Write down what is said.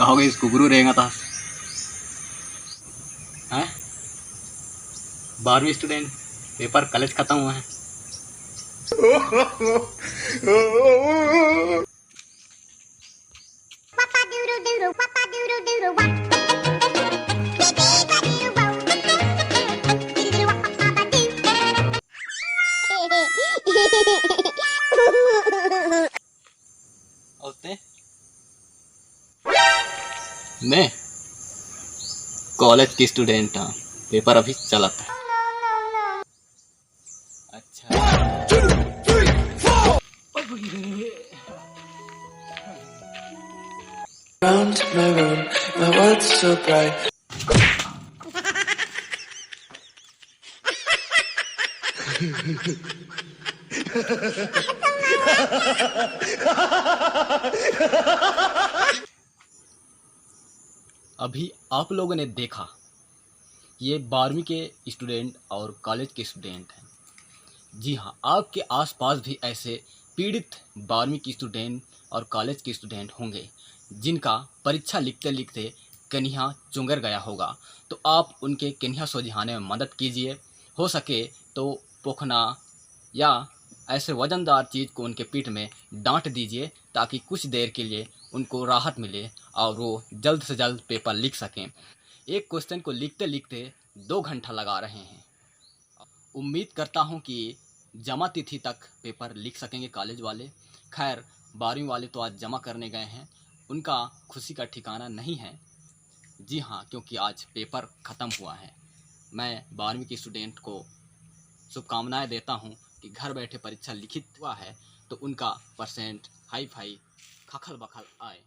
कहोगे इसको गुरु रहेगा था हैं? 12वीं स्टूडेंट पेपर कॉलेज खत्म हुआ है। मैं कॉलेज की स्टूडेंट हाँ, पेपर अभी चला था। अच्छा Round my room, my world's so bright. अभी आप लोगों ने देखा ये 12वीं के स्टूडेंट और कॉलेज के स्टूडेंट हैं। जी हाँ, आपके आसपास भी ऐसे पीड़ित 12वीं की स्टूडेंट और कॉलेज के स्टूडेंट होंगे जिनका परीक्षा लिखते लिखते कन्हिया चुंगर गया होगा। तो आप उनके कन्हिया सुलझाने में मदद कीजिए। हो सके तो पोखना या ऐसे वजनदार चीज़ को उनके पीठ में डांट दीजिए ताकि कुछ देर के लिए उनको राहत मिले और वो जल्द से जल्द पेपर लिख सकें। एक क्वेश्चन को लिखते लिखते 2 घंटा लगा रहे हैं। उम्मीद करता हूं कि जमा तिथि तक पेपर लिख सकेंगे कॉलेज वाले। खैर 12वीं वाले तो आज जमा करने गए हैं, उनका खुशी का ठिकाना नहीं है। जी हाँ, क्योंकि आज पेपर ख़त्म हुआ है। मैं 12वीं के स्टूडेंट को शुभकामनाएं देता हूं कि घर बैठे परीक्षा लिखित हुआ है तो उनका परसेंट हाई फाई खखल बखल आए।